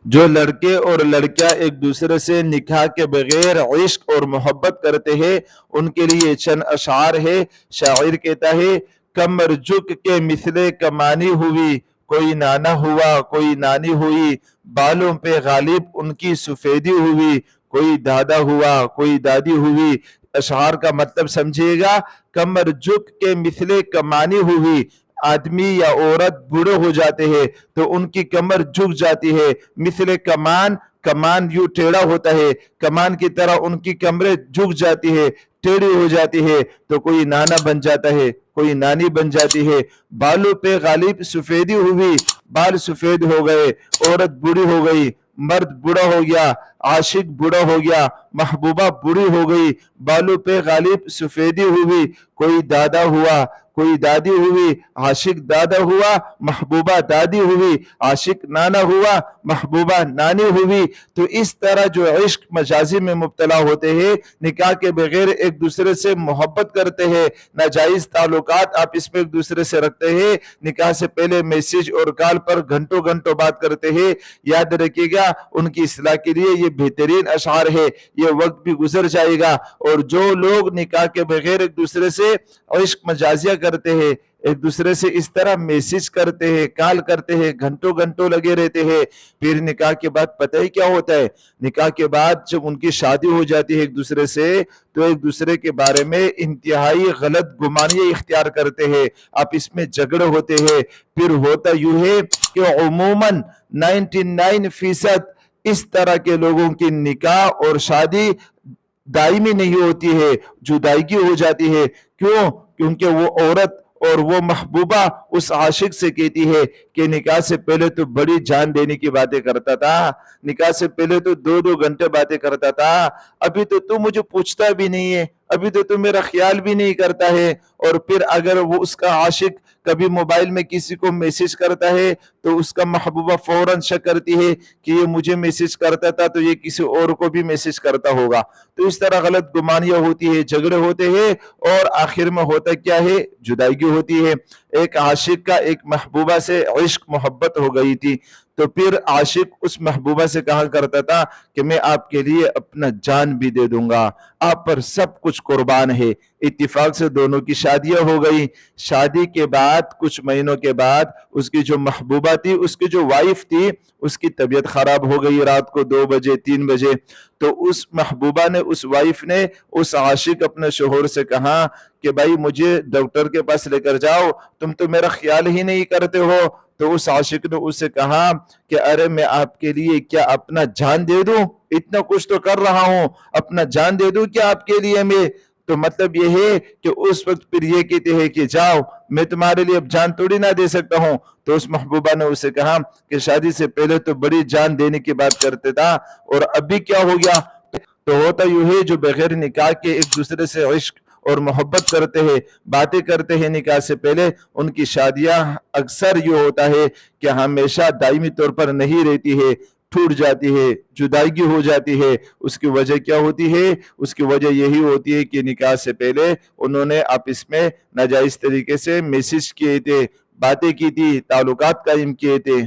جو لڑکے اور لڑکیاں ایک دوسرے سے نکاح کے بغیر عشق اور محبت کرتے ہیں ان کے لیے چند اشعار ہے۔ شاعر کہتا ہے، کمر جھک کے مثل کمانی ہوئی، کوئی نانا ہوا کوئی نانی ہوئی، بالوں پہ غالب ان کی سفیدی ہوئی، کوئی دادا ہوا کوئی دادی ہوئی۔ اشعار کا مطلب سمجھیے گا، کمر جھک کے مثل کمانی ہوئی، آدمی یا عورت بوڑھے ہو جاتے ہیں تو ان کی کمر جھک جاتی ہے، مثل کمان، کمان یوں ٹیڑھا ہوتا ہے، کمان کی طرح ان کی کمریں جھک جاتی ہے، ٹیڑھی ہو جاتی ہے، تو کوئی نانا بن جاتا ہے کوئی نانی بن جاتی ہے۔ بالوں پہ غالب سفیدی ہوئی، بال سفید ہو گئے، عورت بوڑھی ہو گئی، مرد بوڑھا ہو گیا، عاشق بوڑھا ہو گیا، محبوبہ بوڑھی ہو گئی، بالوں پہ غالب سفیدی ہوئی، کوئی دادا ہوا کوئی دادی ہوئی، عاشق دادا ہوا محبوبہ دادی ہوئی، عاشق نانا ہوا محبوبہ نانی ہوئی۔ تو اس طرح جو عشق مجازی میں مبتلا ہوتے ہیں، نکاح کے بغیر ایک دوسرے سے محبت کرتے ہیں، ناجائز تعلقات آپ اس میں ایک دوسرے سے رکھتے ہیں، نکاح سے پہلے میسج اور کال پر گھنٹوں گھنٹوں بات کرتے ہیں، یاد رکھیے گا ان کی اصلاح کے لیے یہ بہترین اشعار ہے۔ یہ وقت بھی گزر جائے گا، اور جو لوگ نکاح کے بغیر ایک دوسرے سے عشق مجازیہ کرتے ہیں، ایک دوسرے سے اس طرح میسج کرتے ہیں، کال کرتے ہیں، گھنٹوں گھنٹوں لگے رہتے ہیں، پھر نکاح کے بعد پتہ ہی کیا ہوتا ہے؟ نکاح کے بعد جب ان کی شادی ہو جاتی ہے ایک دوسرے سے، تو ایک دوسرے کے بارے میں انتہائی غلط گمانیاں اختیار کرتے ہیں، آپ اس میں جھگڑے ہوتے ہیں۔ پھر ہوتا یوں ہے کہ عموماً 99% اس طرح کے لوگوں کی نکاح اور شادی دائمی نہیں ہوتی ہے، جدائیگی ہو جاتی ہے۔ کیوں؟ کیونکہ وہ عورت اور وہ محبوبہ اس عاشق سے کہتی ہے کہ نکاح سے پہلے تو بڑی جان دینے کی باتیں کرتا تھا، نکاح سے پہلے تو 2 گھنٹے باتیں کرتا تھا، ابھی تو مجھے پوچھتا بھی نہیں ہے، ابھی تو میرا خیال بھی نہیں کرتا ہے۔ اور پھر اگر وہ اس کا عاشق کبھی موبائل میں کسی کو میسج کرتا ہے تو اس کا محبوبہ فوراً شک کرتی ہے کہ یہ مجھے میسج کرتا تھا تو یہ کسی اور کو بھی میسج کرتا ہوگا۔ تو اس طرح غلط گمانیاں ہوتی ہے، جھگڑے ہوتے ہیں، اور آخر میں ہوتا کیا ہے؟ جدائیگی ہوتی ہے۔ ایک عاشق کا ایک محبوبہ سے عشق محبت ہو گئی تھی، تو پھر عاشق اس محبوبہ سے کہا کرتا تھا کہ میں آپ کے لیے اپنا جان بھی دے دوں گا، آپ پر سب کچھ قربان ہے۔ اتفاق سے دونوں کی شادیاں ہو گئی۔ شادی کے بعد کچھ مہینوں کے بعد اس کی جو محبوبہ تھی، اس کی جو وائف تھی، اس کی طبیعت خراب ہو گئی، رات کو 2 بجے 3 بجے۔ تو اس محبوبہ نے، اس وائف نے اس عاشق اپنے شوہر سے کہا کہ بھائی مجھے ڈاکٹر کے پاس لے کر جاؤ، تم تو میرا خیال ہی نہیں کرتے ہو۔ تو اس عاشق نے اس سے کہا کہ ارے میں آپ کے لیے کیا اپنا جان دے دوں؟ اتنا کچھ تو کر رہا ہوں، اپنا جان دے دوں کیا آپ کے لیے میں؟ تو مطلب یہ ہے کہ اس وقت پھر یہ کہتے ہیں کہ جاؤ، میں تمہارے لیے اب جان توڑی نہ دے سکتا ہوں۔ تو اس محبوبہ نے اسے کہا کہ شادی سے پہلے تو بڑی جان دینے کی بات کرتے تھا، اور ابھی کیا ہو گیا؟ تو ہوتا یوں ہے، جو بغیر نکاح کے ایک دوسرے سے عشق اور محبت کرتے ہیں، باتیں کرتے ہیں نکاح سے پہلے، ان کی شادیاں اکثر یہ ہوتا ہے کہ ہمیشہ دائمی طور پر نہیں رہتی ہے، ٹوٹ جاتی ہے، جدائیگی ہو جاتی ہے۔ اس کی وجہ کیا ہوتی ہے؟ اس کی وجہ یہی ہوتی ہے کہ نکاح سے پہلے انہوں نے آپس میں ناجائز طریقے سے میسج کیے تھے، باتیں کی تھی، تعلقات قائم کیے تھے۔